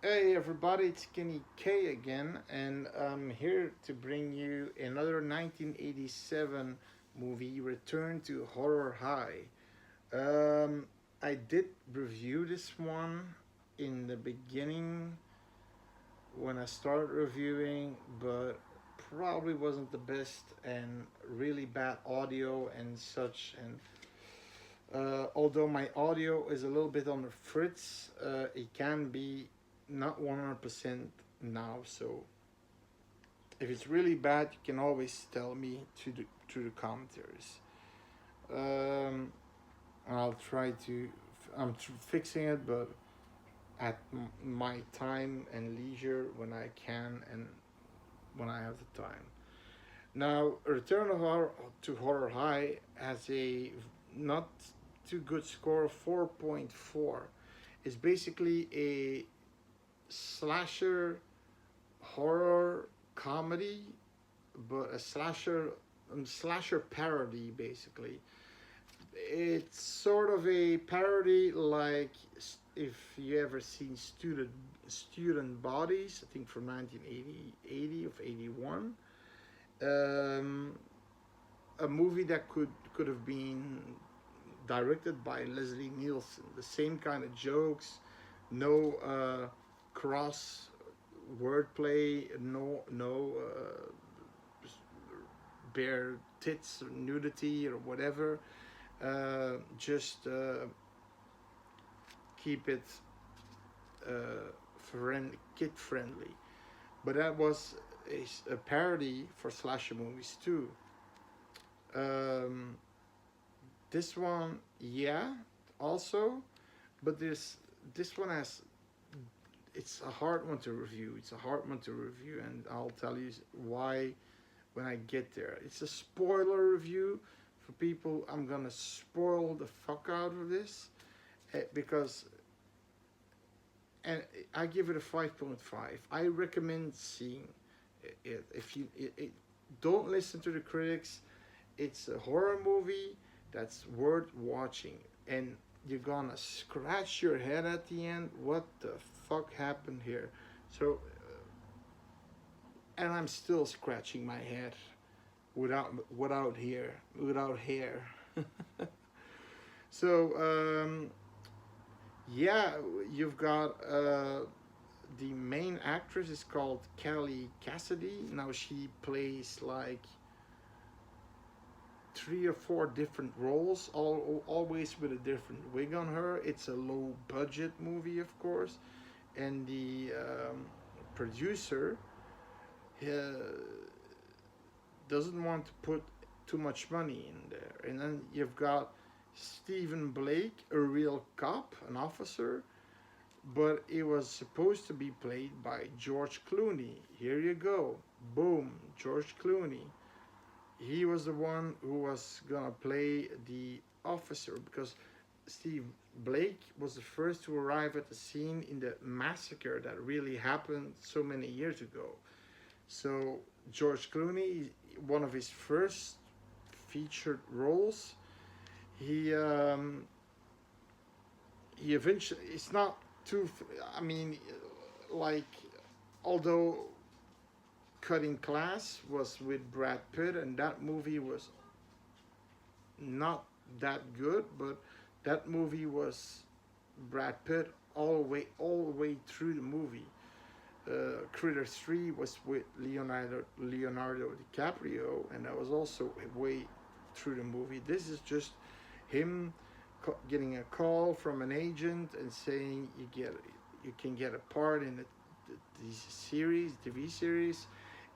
Hey everybody, it's Kenny K again, and I'm here to bring you another 1987 movie, Return to Horror High. Um, I did review this one in the beginning when I started reviewing, but probably wasn't the best and really bad audio and such. And although my audio is a little bit on the fritz, it can be not 100% now. So if it's really bad, you can always tell me through the commentaries. Um, I'll try to. Fixing it, but at my time and leisure when I can and when I have the time. Now, Return of Horror to Horror High has a not too good score of 4.4. It's basically a slasher horror comedy, but a slasher parody basically. It's sort of a parody like if you ever seen student bodies, I think from 1980, 80 of 81. Um, a movie that could have been directed by Leslie Nielsen. The same kind of jokes, no cross wordplay, no bare tits or nudity or whatever. Just keep it kid friendly. But that was a parody for slasher movies too. Um, this one, yeah, also, but this one has it's a hard one to review. It's a hard one to review, and I'll tell you why when I get there. It's a spoiler review for people. I'm gonna spoil the fuck out of this because, and I give it a 5.5. I recommend seeing it. If you don't listen to the critics, it's a horror movie that's worth watching, and you're gonna scratch your head at the end. What the fuck happened here? So, and I'm still scratching my head without hair. So yeah, you've got the main actress is called Kelly Cassidy. Now she plays like three or four different roles, always with a different wig on her. It's a low budget movie, of course, and the producer uh, doesn't want to put too much money in there. And then you've got Stephen Blake, a real cop, an officer, but it was supposed to be played by George Clooney. Here you go. Boom, George Clooney. He was the one who was gonna play the officer because Steve Blake was the first to arrive at the scene in the massacre that really happened so many years ago. So George Clooney, one of his first featured roles, he he eventually it's not too. I mean, like although Cutting Class was with Brad Pitt, and that movie was not that good, but that movie was Brad Pitt all the way through the movie. Critter 3 was with Leonardo DiCaprio, and that was also way through the movie. This is just him getting a call from an agent and saying you can get a part in the series, TV series,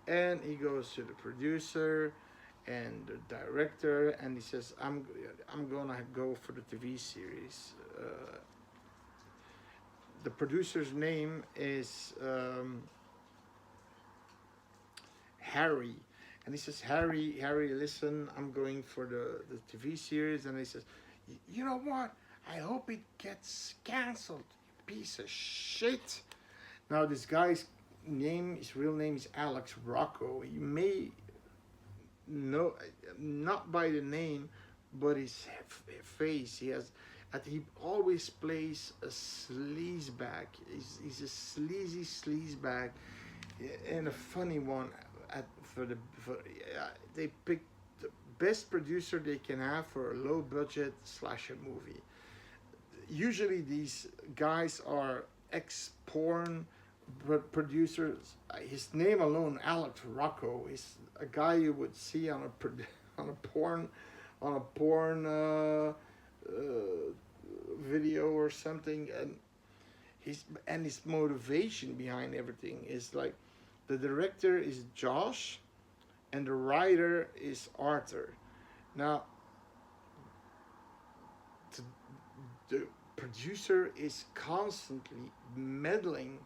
and he goes to the producer and the director, and he says, I'm gonna go for the TV series." The producer's name is Harry, and he says, Harry, listen, I'm going for the TV series," and he says, "You know what? I hope it gets canceled, you piece of shit." Now this guy's his real name is Alex Rocco. You may know, not by the name, but his face. He has he always plays a sleazebag. He's a sleazy sleazebag, and a funny one. They picked the best producer they can have for a low budget slasher movie. Usually these guys are ex porn producers. His name alone, Alex Rocco, is a guy you would see on on a porn on a porn video or something, and his motivation behind everything is like the director is Josh and the writer is Arthur. Now the producer is constantly meddling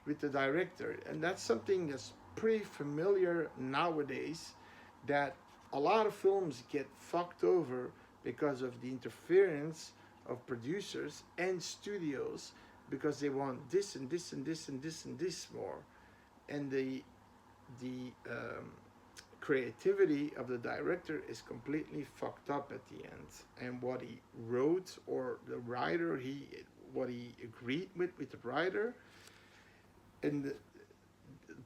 with the director, and that's something that's pretty familiar nowadays. That a lot of films get fucked over because of the interference of producers and studios because they want this and this and this and this and this more, and the creativity of the director is completely fucked up at the end, and what he wrote or the writer what he agreed with the writer, and the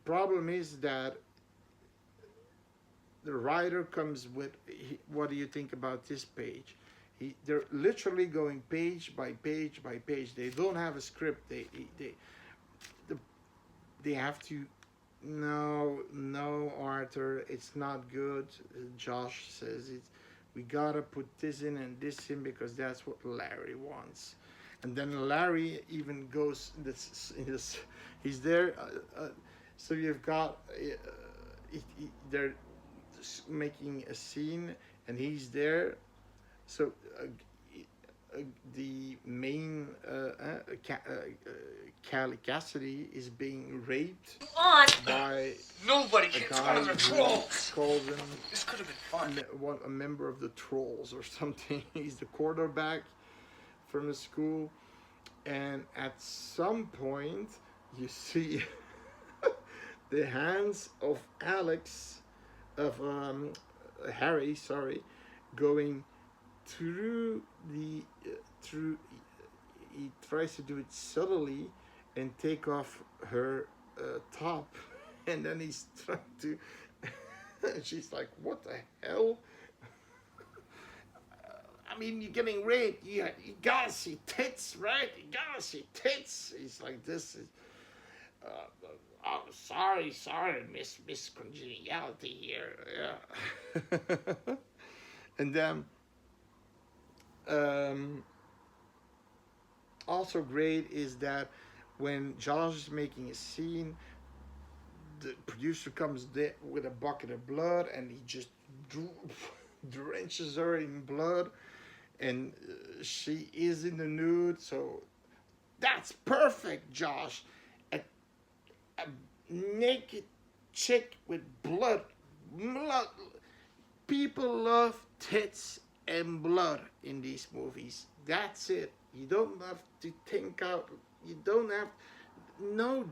problem is that the writer comes with what do you think about this page. They're literally going page by page by page. They don't have a script. They have to. No, Arthur, it's not good. Josh says it. We gotta put this in and this in because that's what Larry wants. And then Larry even goes. He's there. So you've got. They're making a scene, and he's there. So the main Callie Cassidy is being raped by Nobody a gets guy one of the who trolls. calls him This could have been fun. a member of the trolls or something. He's the quarterback from the school, and at some point you see the hands of Harry, sorry, going through through. He tries to do it subtly and take off her top, and then he's trying to. She's like, "What the hell?" I mean, you're getting raped. You gotta see tits, right? You gotta see tits. He's like, "This is." Oh, sorry, Miss Congeniality here. Yeah. And then, also great is that when Josh is making a scene, the producer comes there with a bucket of blood and he just drenches her in blood, and she is in the nude. So that's perfect, Josh. A naked chick with blood. People love tits and blood in these movies. That's it. You don't have to think out. You don't have. No,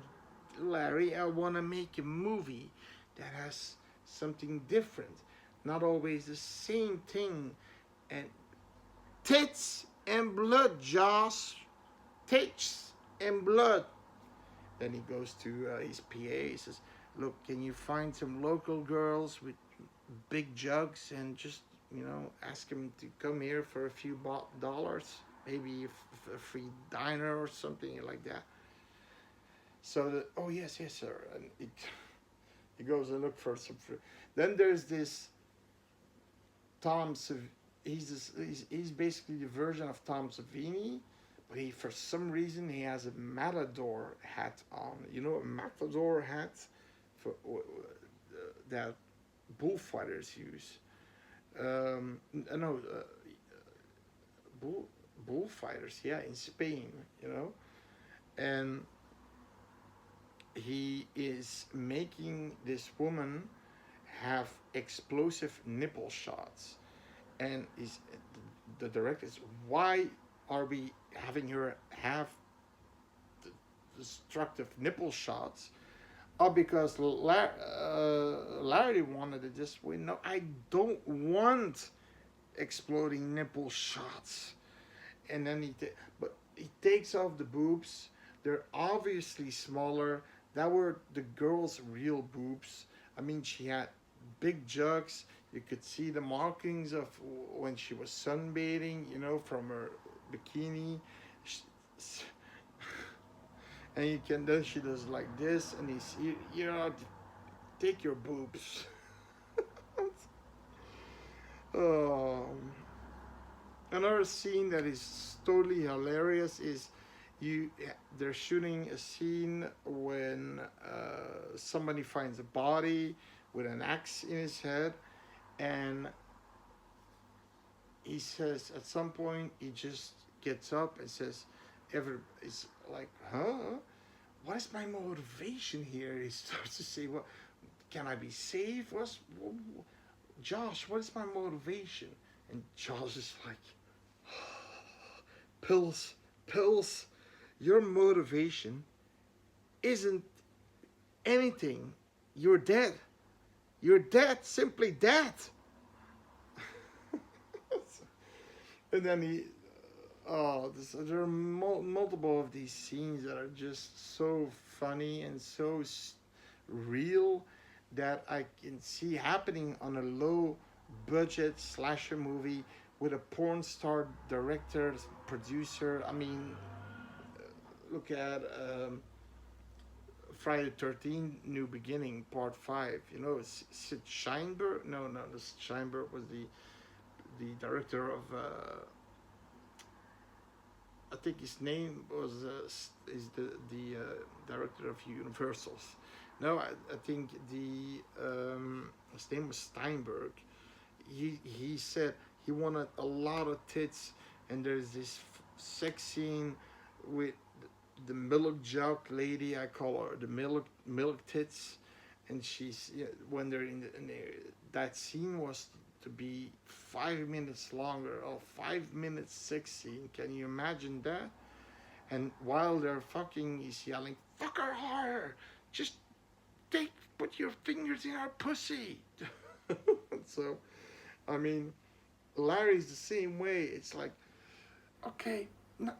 Larry, I want to make a movie that has something different. Not always the same thing. And tits and blood, Josh. Tits and blood. Then he goes to his PA. He says, "Look, can you find some local girls with big jugs and just, ask them to come here for a few dollars, maybe a free diner or something like that." So, oh yes, sir. And he goes and look for some free. Then there's this he's basically the version of Tom Savini. But for some reason, he has a matador hat on. You know, a matador hat that bullfighters use. No, bullfighters. Yeah, in Spain. And he is making this woman have explosive nipple shots, and the director is, "Why are we having her have destructive nipple shots?" Oh, because Larry wanted it this way. No, I don't want exploding nipple shots, and then but he takes off the boobs. They're obviously smaller. That were the girl's real boobs. I mean, she had big jugs. You could see the markings of when she was sunbathing, you know, from her bikini. And you can then she does like this, and he's you know, take your boobs. um, Another scene that is totally hilarious is you they're shooting a scene when somebody finds a body with an axe in his head, and he says at some point he just gets up and says, "Ever is like, huh? What is my motivation here?" He starts to say, "What can I be saved? Josh? What is my motivation?" And Josh is like, pills, pills. Your motivation isn't anything. You're dead. You're dead, simply dead. And then there are multiple of these scenes that are just so funny and so real that I can see happening on a low budget slasher movie with a porn star director, producer. I mean, look at Friday the 13th New Beginning Part 5. You know, Sid Sheinberg. No, this Sheinberg was the director of. I think his name was is the director of Universals. No, I think his name was Steinberg. He said he wanted a lot of tits, and there's this sex scene with the milk jug lady. I call her the milk tits, and she's when they're that scene was to be 5 minutes longer. 5 minutes sex scene. Can you imagine that? And while they're fucking, he's yelling, "Fuck her harder! Just put your fingers in her pussy." So, I mean, Larry's the same way. It's like, okay, no,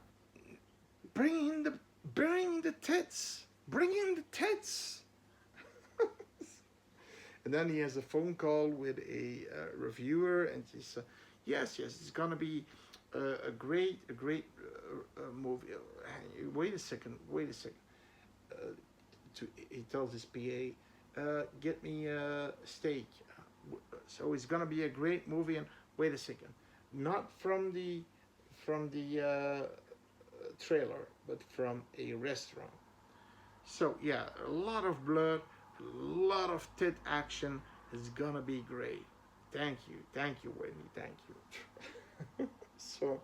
bring in the tits, bring in the tits. And then he has a phone call with a reviewer, and he says, "Yes, it's gonna be a great movie." Wait a second. He tells his PA, "Get me a steak." So it's gonna be a great movie. And wait a second, not from the trailer, but from a restaurant. So yeah, a lot of blood, a lot of tit action. It's gonna be great. Thank you, Whitney. Thank you. So,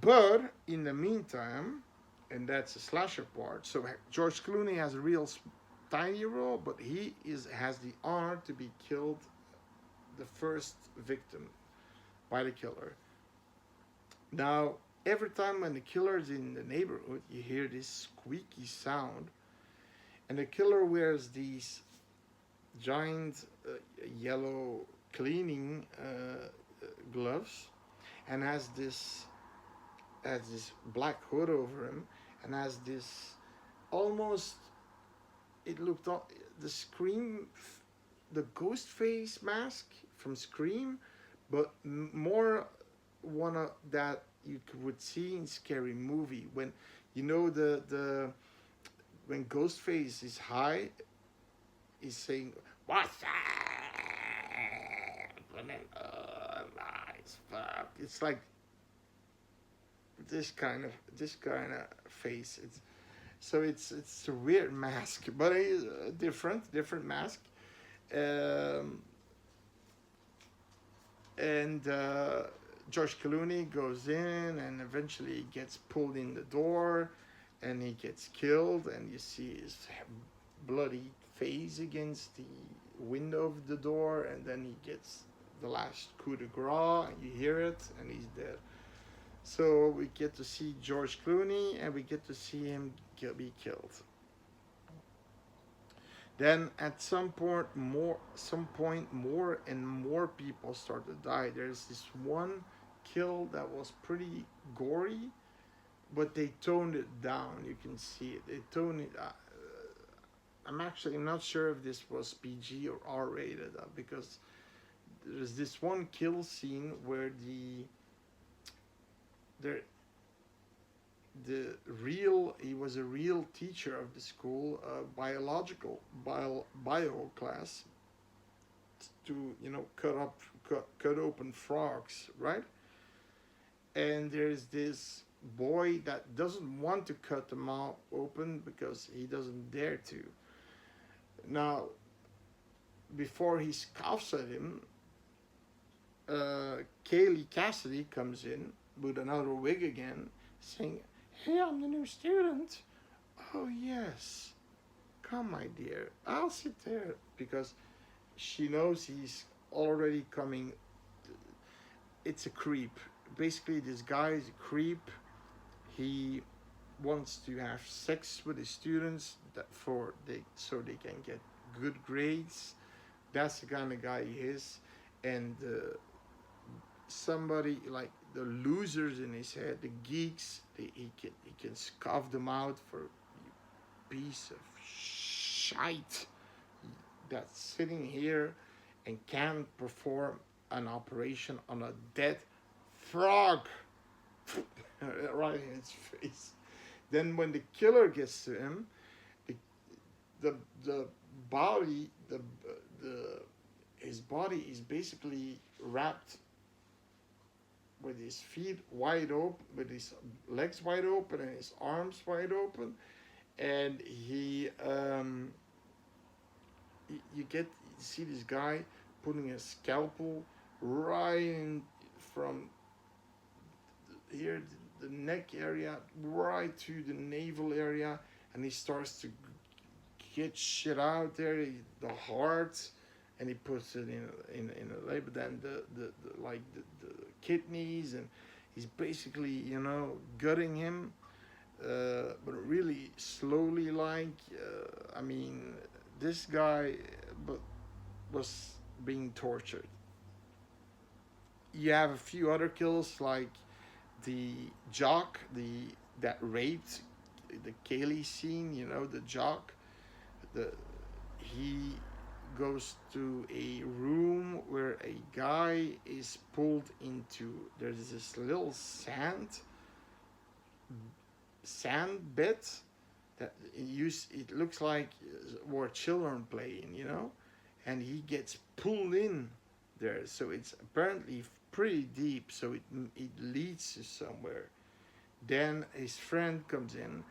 but in the meantime, and that's the slasher part. So George Clooney has a real tiny role, but he has the honor to be killed, the first victim by the killer. Now, every time when the killer is in the neighborhood, you hear this squeaky sound, and the killer wears these giant yellow cleaning gloves, and has this black hood over him, and has this almost, it looked the Scream, the ghost face mask from Scream, but more one of that you would see in Scary Movie, when you know the when Ghostface is high, he's saying, "What's that?" And then, nice fuck. It's like this kind of face. It's a weird mask, but it's a different mask. Um, and George Clooney goes in, and eventually gets pulled in the door, and he gets killed, and you see his bloody face against the window of the door, and then he gets the last coup de grace, and you hear it, and he's dead. So we get to see George Clooney, and we get to see him be killed. Then at some point more and more people start to die. There's this one kill that was pretty gory, but they toned it down. You can see it. They toned it. I'm actually not sure if this was PG or R rated, because there's this one kill scene where the he was a real teacher of the school, bio class, to cut open frogs, right? And there's this boy that doesn't want to cut them all open because he doesn't dare to. Now, before he scoffs at him, Kaylee Cassidy comes in with another wig again, saying, "Hey, I'm the new student." "Oh, yes. Come, my dear. I'll sit there." Because she knows he's already coming. It's a creep. Basically, this guy is a creep. He wants to have sex with his students so they can get good grades. That's the kind of guy he is. And somebody like the losers in his head, the geeks, he can scoff them out for "You piece of shite that's sitting here and can't perform an operation on a dead frog." Right in his face. Then when the killer gets to him, the body the his body is basically wrapped with his feet wide open, with his legs wide open and his arms wide open, and you see this guy putting a scalpel right in from here, the neck area, right to the navel area, and he starts to get shit out there, the heart, and he puts it in a label. Then the kidneys, and he's basically gutting him, but really slowly. I mean, this guy, was being tortured. You have a few other kills, like the jock, that raped the Kaylee scene. The jock. He goes to a room where a guy is pulled into. There's this little sand bed that it looks like where children play in, and he gets pulled in there. So it's apparently pretty deep. So it leads to somewhere. Then his friend comes in,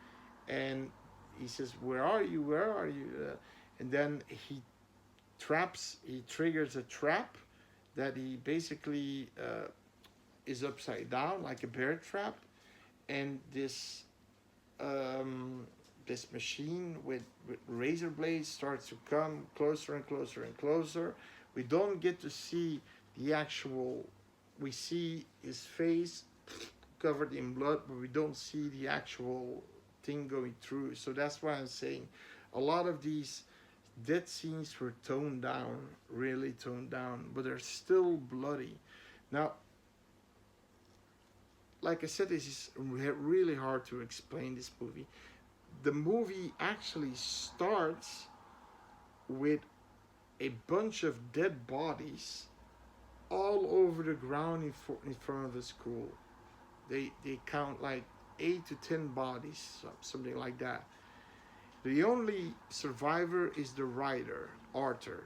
and he says, "Where are you? Where are you?" And then he triggers a trap that he basically is upside down, like a bear trap. And this machine with razor blades starts to come closer and closer and closer. We don't get to see we see his face covered in blood, but we don't see the actual thing going through. So that's why I'm saying a lot of these death scenes were toned down, really toned down, but they're still bloody. Now, like I said, this is really hard to explain, this movie. The movie actually starts with a bunch of dead bodies all over the ground in front of the school. They count like 8 to 10 bodies, something like that. The only survivor is the writer, Arthur.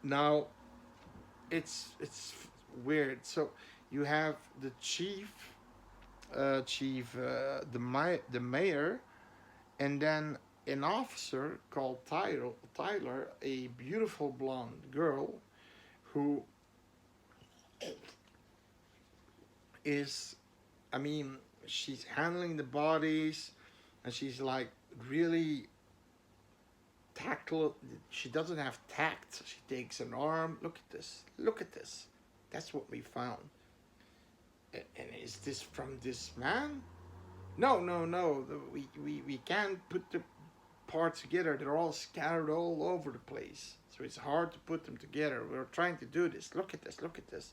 Now, it's weird. So you have the the mayor, and then an officer called Tyler, a beautiful blonde girl, who is, I mean, she's handling the bodies, and she's like really tactile. She doesn't have tact. She takes an arm. Look at this. Look at this. That's what we found. And is this from this man? No. We can't put the parts together. They're all scattered all over the place. So it's hard to put them together. We're trying to do this. Look at this. Look at this.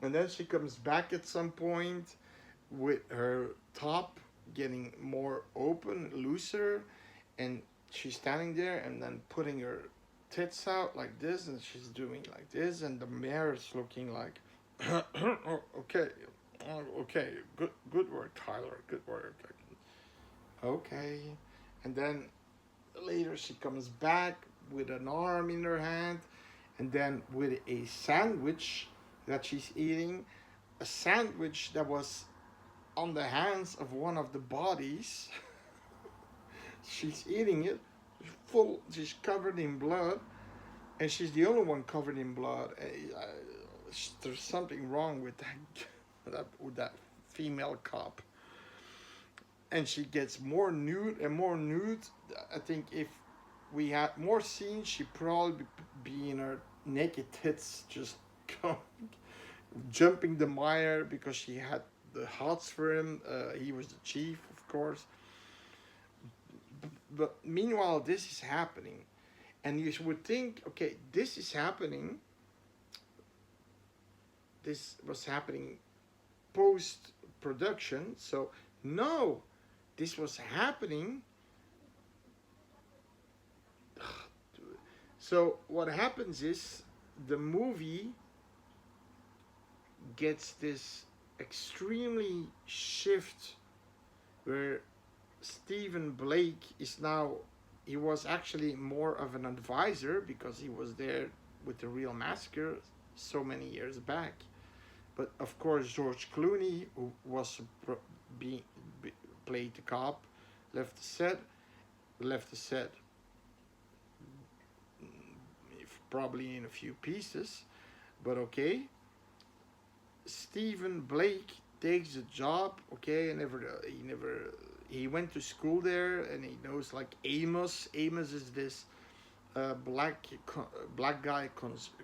And then she comes back at some point with her top getting more open, looser, and she's standing there and then putting her tits out like this, and she's doing like this, and the mirror is looking like, okay, okay, good work, Tyler, good work. Okay, and then later she comes back with an arm in her hand, and then with a sandwich that she's eating, a sandwich that was on the hands of one of the bodies. She's eating it, full. She's covered in blood, and she's the only one covered in blood. There's something wrong with with that female cop. And she gets more nude and more nude. I think if we had more scenes, she'd probably be in her naked tits, just jumping the mire because she had the hots for him. He was the chief, of course. But meanwhile, this is happening. And you would think, okay, this is happening. This was happening post-production. So, no, this was happening. So, what happens is the movie gets this extremely shift where Stephen Blake is now, he was actually more of an advisor because he was there with the real massacre so many years back. But of course, George Clooney, who was played the cop, left the set probably in a few pieces, but okay. Stephen Blake takes the job, okay, and he went to school there, and he knows like Amos. Amos is this black guy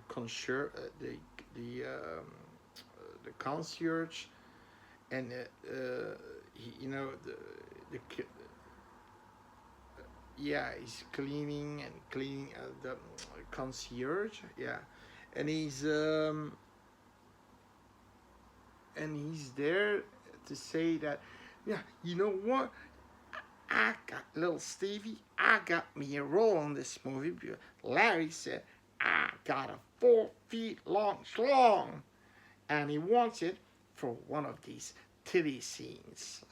concierge, the concierge, and he, he's cleaning the concierge, yeah, and he's there to say that, yeah, you know what? I got little Stevie. I got me a role in this movie. Larry said I got a 4 feet long schlong, and he wants it for one of these titty scenes.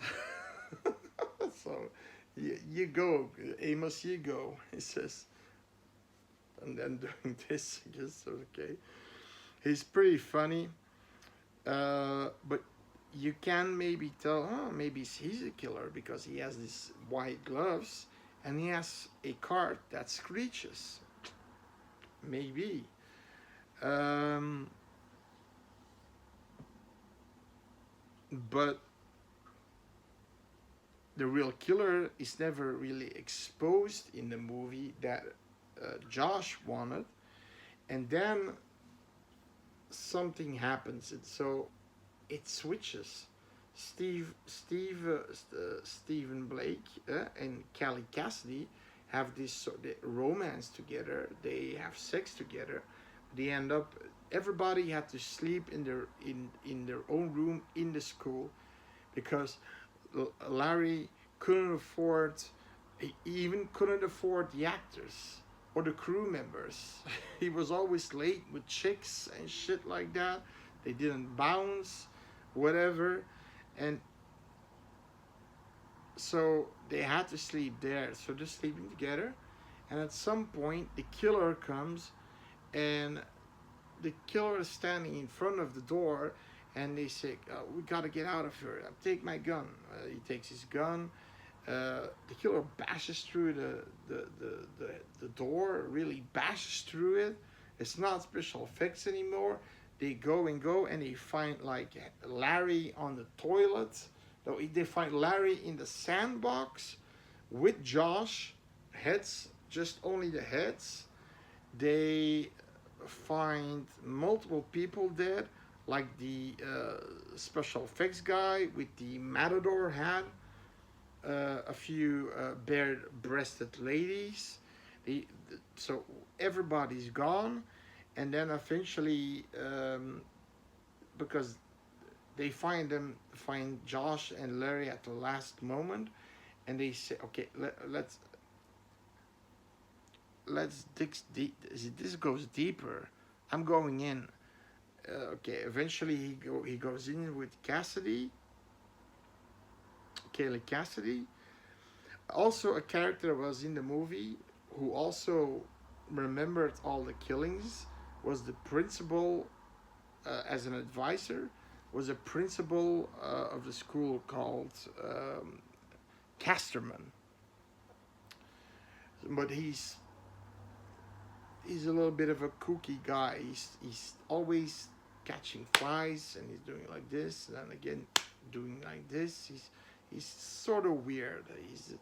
So, you go, Amos, you go. He says, and then doing this, I guess, okay. He's pretty funny. But you can maybe tell, maybe he's a killer because he has these white gloves and he has a cart that screeches. Maybe. But the real killer is never really exposed in the movie that Josh wanted. And then something happens, and so it switches. Stephen Blake and Callie Cassidy have this sort of romance together. They have sex together. They end up. Everybody had to sleep in their own room in the school because Larry couldn't afford. He even couldn't afford the actors or the crew members. He was always late with chicks and shit like that. They didn't bounce, whatever. And so they had to sleep there. So they're sleeping together. And at some point, the killer comes, and the killer is standing in front of the door, and they say, we gotta get out of here. Take my gun. He takes his gun. The killer bashes through the door, really bashes through it. It's not special effects anymore. They go, and they find like Larry on the toilet. No, they find Larry in the sandbox with Josh. Heads, just only the heads. They find multiple people dead, like the special effects guy with the matador hat. a few bare-breasted ladies. The, so everybody's gone, and then eventually, because they find Josh and Larry at the last moment, and they say, "Okay, let's dig deep. This goes deeper. I'm going in." Okay, eventually he goes in with Cassidy, Kaylee Cassidy. Also, a character was in the movie who also remembered all the killings was the principal, as an advisor, was a principal of the school called Casterman. But he's a little bit of a kooky guy. He's always catching flies, and he's doing like this, and then again doing like this. He's sort of weird. He's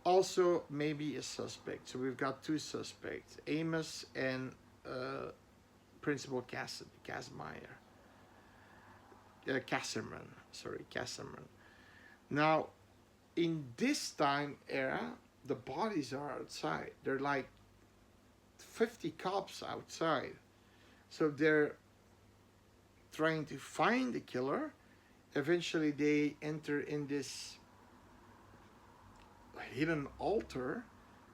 also maybe a suspect. So we've got two suspects: Amos and Principal Casmeyer. Casserman. Sorry, Casserman. Now, in this time era, the bodies are outside. They're like 50 cops outside. So they're trying to find the killer. Eventually, they enter in this hidden altar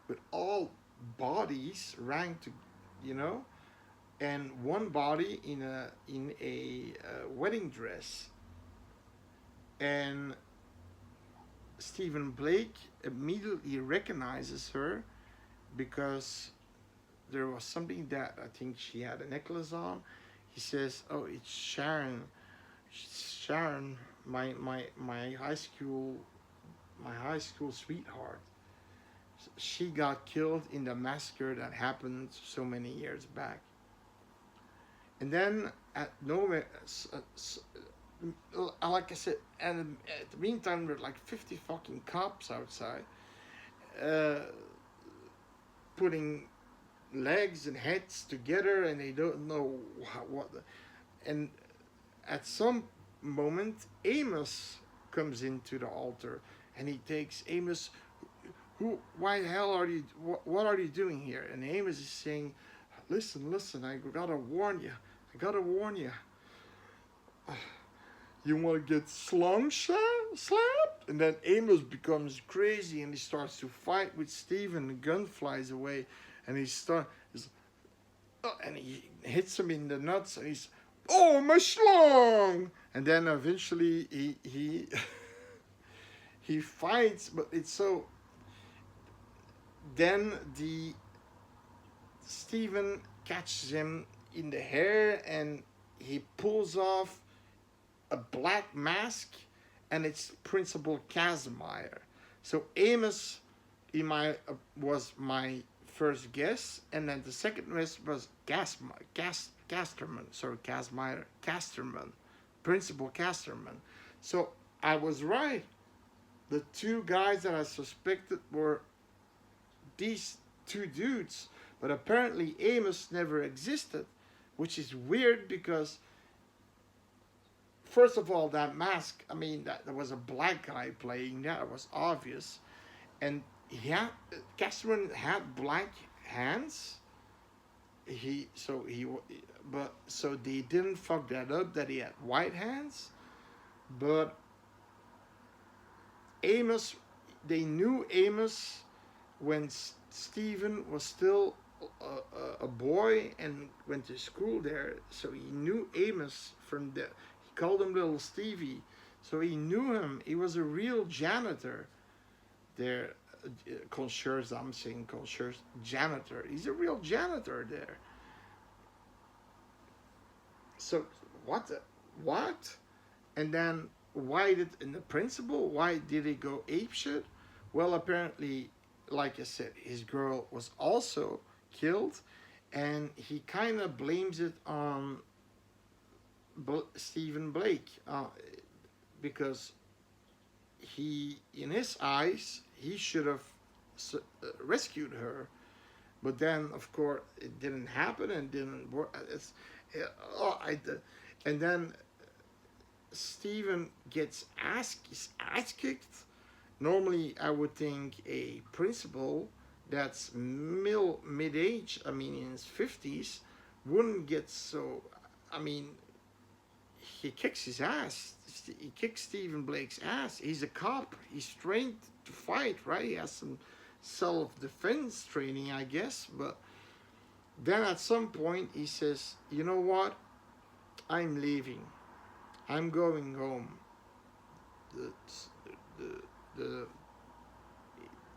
with all bodies ranked, you know, and one body in a wedding dress. And Stephen Blake immediately recognizes her because there was something that I think she had a necklace on. He says, "Oh, it's Sharon. Sharon, my high school sweetheart. She got killed in the massacre that happened so many years back." And then at nowhere, like I said, and at the meantime, there were like 50 fucking cops outside, putting legs and heads together, and they don't know what. And at some moment, Amos comes into the altar, and he takes Amos. Why the hell are you? What are you doing here? And Amos is saying, Listen, I gotta warn you. You want to get slapped? And then Amos becomes crazy, and he starts to fight with Steve, and the gun flies away, and and he hits him in the nuts, and he's, "Oh, my schlong!" And then eventually he he fights, but it's so. Then the Steven catches him in the hair, and he pulls off a black mask, and it's Principal Casmeyer. So Amos was my first guess, and then the second guess was Casterman. Sorry, Casterman, Principal Casterman. So I was right. The two guys that I suspected were these two dudes, but apparently Amos never existed, which is weird because, first of all, that mask, I mean, that there was a black guy playing that, it was obvious, and Casterman had black hands. So they didn't fuck that up that he had white hands, but Amos, they knew Amos when Stephen was still a boy and went to school there, so he knew Amos from the. He called him Little Stevie, so he knew him. He was a real janitor there. Concierge, I'm saying concierge, janitor. He's a real janitor there. So what? And then why did the principal? Why did he go apeshit? Well, apparently, like I said, his girl was also killed, and he kind of blames it on Stephen Blake because in his eyes, he should have rescued her, but then of course it didn't happen and didn't work. And then Stephen gets his ass kicked, Normally, I would think a principal that's mid-age, I mean in his 50s, wouldn't get so. I mean, he kicks his ass. He kicks Stephen Blake's ass. He's a cop. He's trained to fight, right? He has some self-defense training, I guess. But then at some point, he says, "You know what? I'm leaving. I'm going home." The the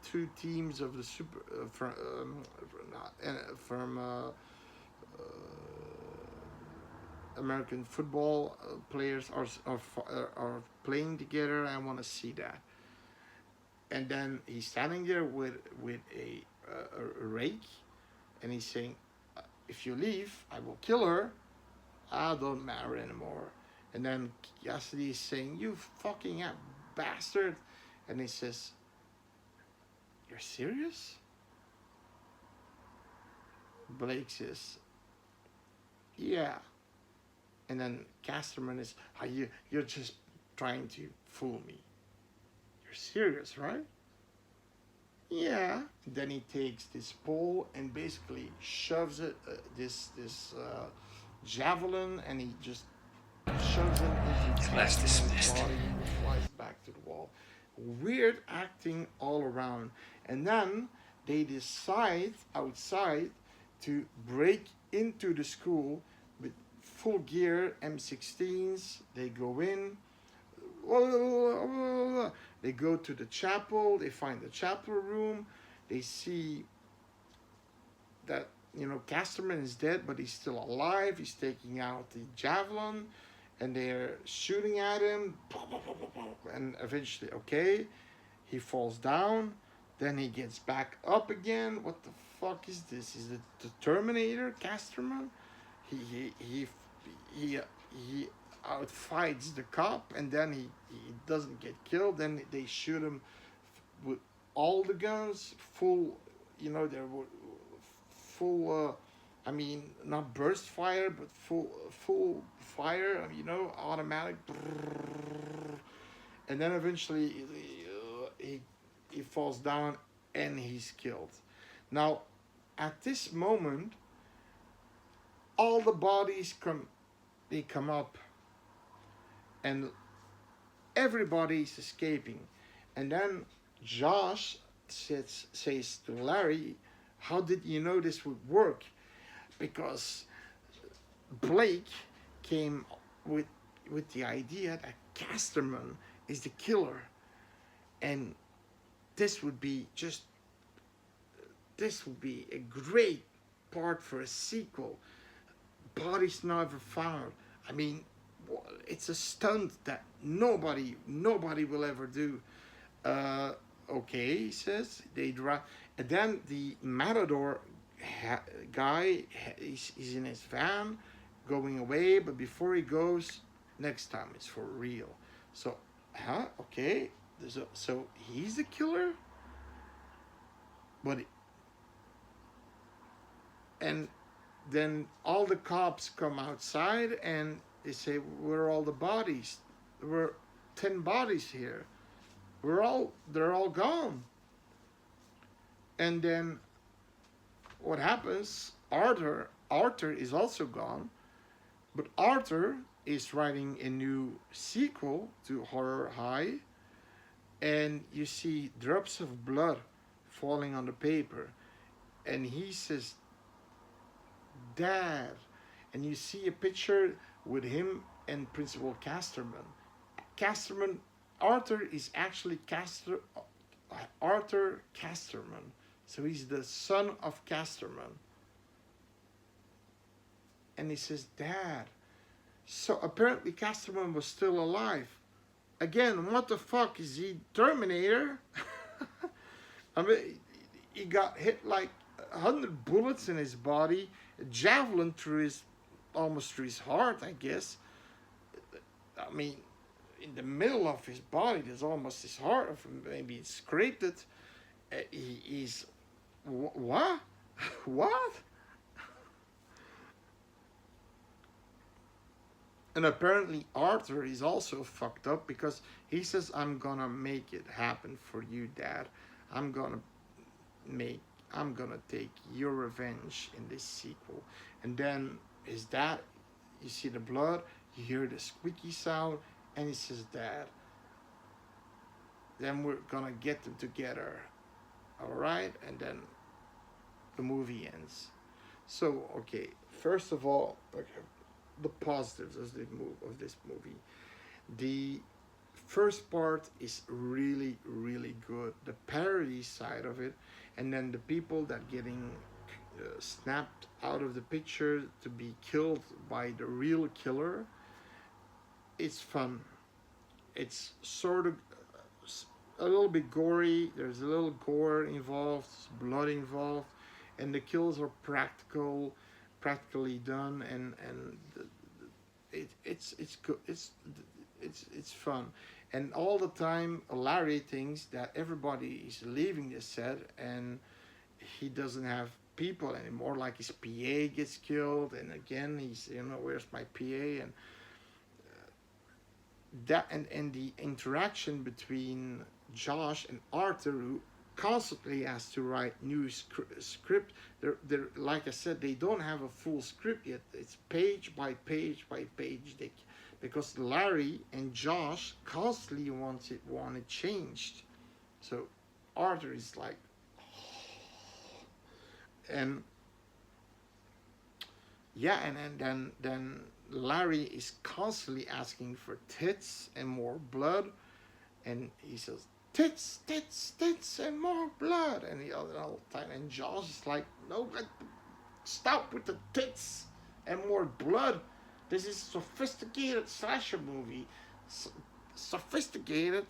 two teams of the super from American football players are playing together. I want to see that. And then he's standing there with a rake, and he's saying, "If you leave, I will kill her. I don't matter anymore." And then Cassidy is saying, "You fucking bastard," and he says, "You're serious?" Blake says, "Yeah." And then Casterman is, you're just trying to fool me. You're serious, right? Yeah. Then he takes this pole and basically shoves it, this javelin, and he just shoves it into Casterman's body and flies back to the wall. Weird acting all around. And then they decide outside to break into the school with full gear M16s. They go in. They go to the chapel. They find the chapel room. They see that, Casterman is dead, but he's still alive. He's taking out the javelin, and they're shooting at him. And eventually, okay, he falls down. Then he gets back up again. What the fuck is this? Is it the Terminator, Casterman? He outfights the cop, and then he doesn't get killed. Then they shoot him with all the guns, full, there were full, not burst fire, but full fire, automatic. And then eventually he falls down and he's killed. Now, at this moment, all the bodies come up, and everybody's escaping. And then Josh says to Larry, "How did you know this would work?" Because Blake came with the idea that Casterman is the killer, and this would be a great part for a sequel. Bodies never found. I mean, it's a stunt that nobody will ever do. Okay, he says. They drive, and then the Matador guy is in his van going away, but before he goes, next time it's for real. So, okay, so he's the killer, but and then all the cops come outside and they say, "Where are all the bodies? There were 10 bodies here. They're all gone." And then what happens? Arthur is also gone, but Arthur is writing a new sequel to Horror High, and you see drops of blood falling on the paper, and he says, "Dad," and you see a picture with him and Principal Casterman. Arthur is actually Arthur Casterman, so he's the son of Casterman. And he says, "Dad." So apparently Casterman was still alive. Again, what the fuck, is he Terminator? I mean, he got hit like 100 bullets in his body, a javelin almost through his heart, I guess. I mean, in the middle of his body, there's almost his heart. Maybe it scraped it. He's what? What? And apparently Arthur is also fucked up because he says, I'm gonna make it happen for you, Dad. I'm gonna make I'm gonna take your revenge in this sequel. And then his dad, you see the blood, you hear the squeaky sound, and he says, Dad, then we're gonna get them together. Alright? And then the movie ends. So, okay, first of all, okay, the positives of this movie. The first part is really, really good. The parody side of it, and then the people that getting snapped out of the picture to be killed by the real killer. It's fun. It's sort of a little bit gory. There's a little gore involved, blood involved, and the kills are practically done, and it's good. It's fun, and all the time Larry thinks that everybody is leaving the set, and he doesn't have people anymore. Like his PA gets killed, and again he's, where's my PA, and that and the interaction between Josh and Arthur, who constantly has to write new script. They're like I said, they don't have a full script yet. It's page by page by page. Because Larry and Josh constantly want it changed. So Arthur is like, and yeah, and then Larry is constantly asking for tits and more blood, and he says, tits, tits, tits, and more blood, and the other all the time, and Josh is like, no, stop with the tits and more blood. This is a sophisticated slasher movie. Sophisticated?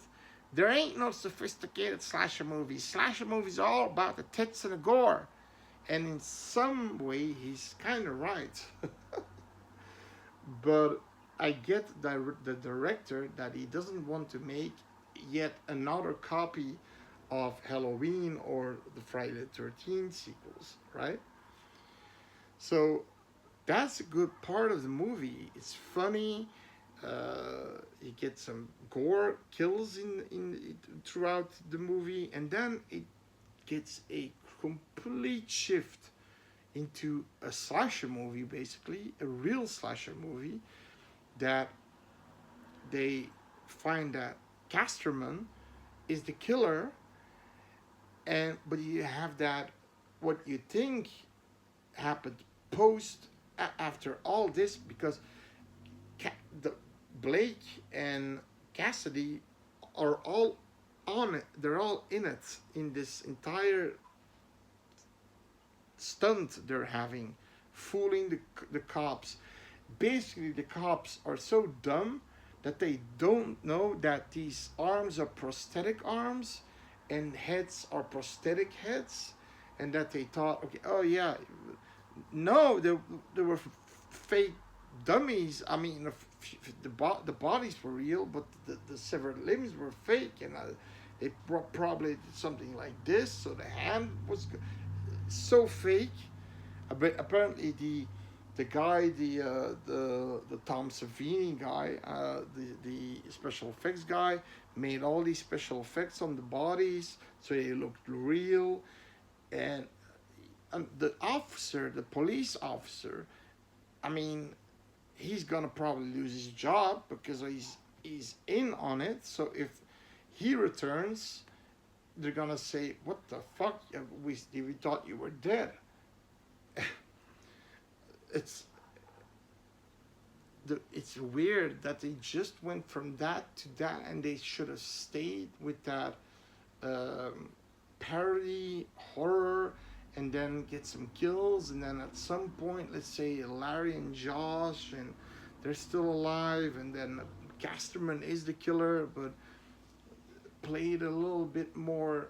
There ain't no sophisticated slasher movies. Slasher movies are all about the tits and the gore. And in some way, he's kind of right. But I get the director that he doesn't want to make yet another copy of Halloween or the Friday the 13th sequels, right? So that's a good part of the movie. It's funny. You get some gore kills in throughout the movie, and then it gets a complete shift into a slasher movie, basically a real slasher movie, that they find that Casterman is the killer, but you have that what you think happened after all this, because the Blake and Cassidy are all on it. They're all in it, in this entire stunt they're having, fooling the cops. Basically, the cops are so dumb that they don't know that these arms are prosthetic arms and heads are prosthetic heads, and that they thought, okay, oh yeah, no, they were fake dummies. I mean, the bodies were real, but the severed limbs were fake, and they probably did something like this, so the hand was so fake. But apparently the guy, the Tom Savini guy, the special effects guy, made all these special effects on the bodies so they looked real, and the police officer, I mean, he's gonna probably lose his job because he's in on it. So if he returns, they're gonna say, "What the fuck? We thought you were dead." It's weird that they just went from that to that, and they should have stayed with that parody horror, and then get some kills, and then at some point, let's say Larry and Josh, and they're still alive, and then Casterman is the killer, but played a little bit more,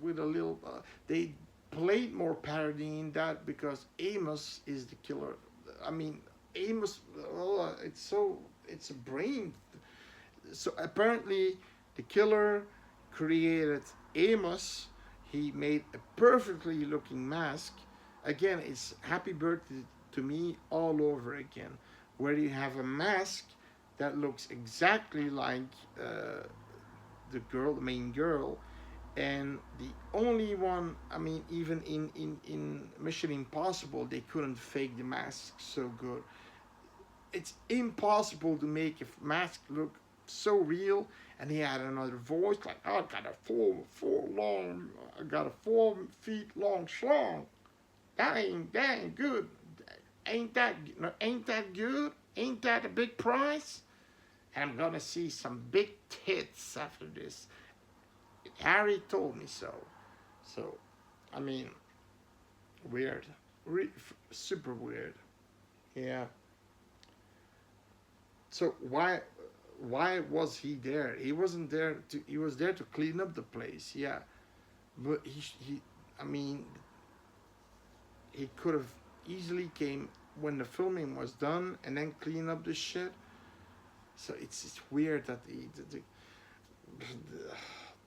with a little. They played more parody in that because Amos is the killer. I mean, Amos. Oh, it's a brain. So apparently, the killer created Amos. He made a perfectly looking mask. Again, it's Happy Birthday to me all over again, where you have a mask that looks exactly like the girl, the main girl, and the only one, I mean, even in Mission Impossible, they couldn't fake the mask so good. It's impossible to make a mask look so real. And he had another voice like, "I got a I got a 4 feet long schlong. That ain't good. Ain't that good? Ain't that a big prize? And I'm gonna see some big tits after this. Harry told me so." So, I mean, weird, super weird. Yeah. So why was he there? He wasn't there to. He was there to clean up the place. Yeah, but he. I mean, he could have easily came when the filming was done and then clean up the shit. So it's weird that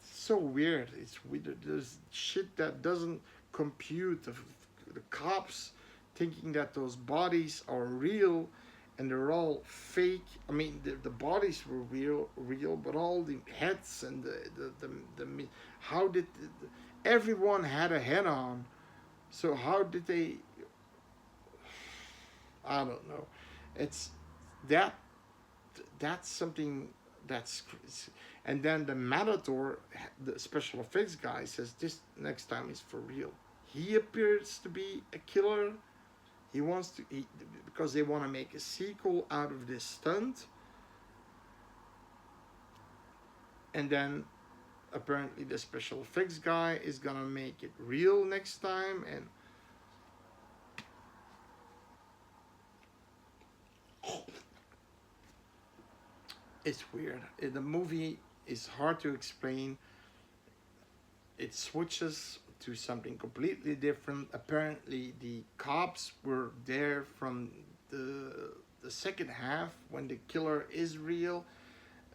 so weird. It's weird. There's shit that doesn't compute. The cops thinking that those bodies are real and they're all fake. I mean, the bodies were real, but all the heads and the how did everyone had a head on? So how did they? I don't know. It's that that's something that's, and then the Matador, the special effects guy, says this next time is for real. He appears to be a killer. He wants to, because they want to make a sequel out of this stunt. And then apparently the special effects guy is gonna make it real next time. And it's weird. The movie is hard to explain. It switches to something completely different. Apparently, the cops were there from the second half when the killer is real.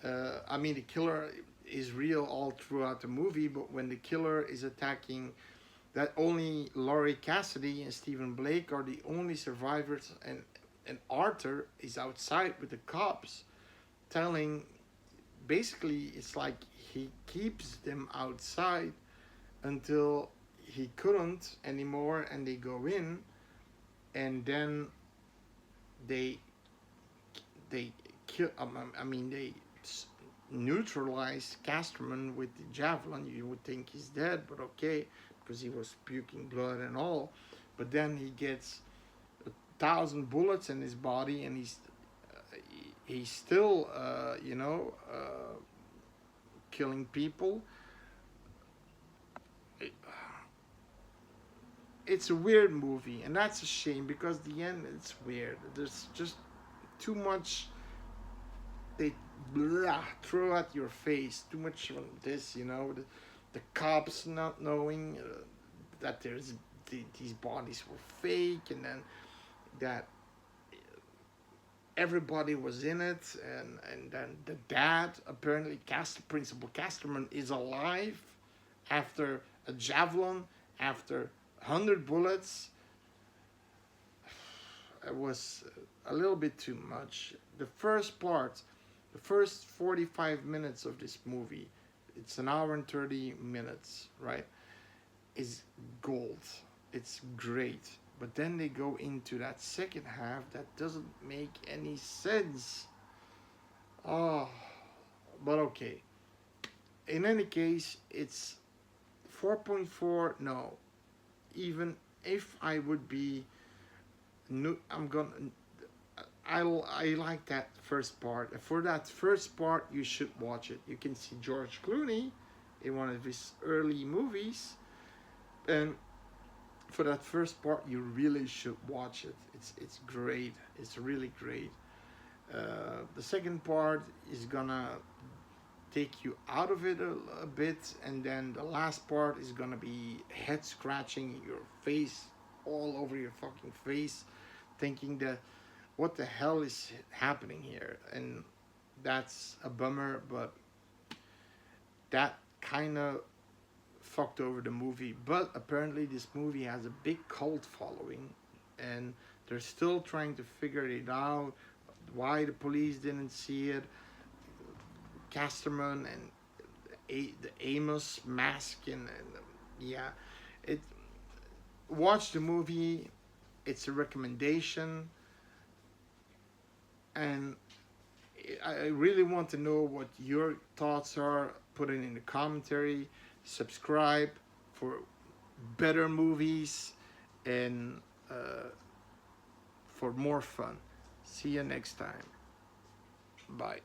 I mean, the killer is real all throughout the movie, but when the killer is attacking, that only Laurie Cassidy and Stephen Blake are the only survivors, and Arthur is outside with the cops, telling, basically, it's like he keeps them outside until he couldn't anymore, and they go in, and then they kill. I mean, they neutralized Casterman with the javelin. You would think he's dead, but okay, because he was puking blood and all. But then he gets 1,000 bullets in his body, and he's still, killing people. It's a weird movie, and that's a shame because the end, it's weird. There's just too much. They throw at your face too much on this, the cops not knowing that these bodies were fake, and then that everybody was in it, and then the dad, apparently Principal Casterman, is alive after a javelin, after 100 bullets. It was a little bit too much. The first 45 minutes of this movie, it's an hour and 30 minutes, right, is gold. It's great. But then they go into that second half that doesn't make any sense. Oh, but okay. In any case, it's 4.4. No, even if I would be, I'm gonna. I like that first part. For that first part, you should watch it. You can see George Clooney in one of his early movies, and for that first part, you really should watch it. It's great. It's really great. The second part is gonna take you out of it a bit, and then the last part is gonna be head scratching your face, all over your fucking face, thinking that what the hell is happening here. And that's a bummer, but that kind of fucked over the movie. But apparently this movie has a big cult following, and They're still trying to figure it out. Why the police didn't see it. Casterman and the Amos mask and yeah, it. Watch the movie. It's a recommendation, and I really want to know what your thoughts are. Put it in the commentary. Subscribe for better movies and for more fun. See you next time. Bye.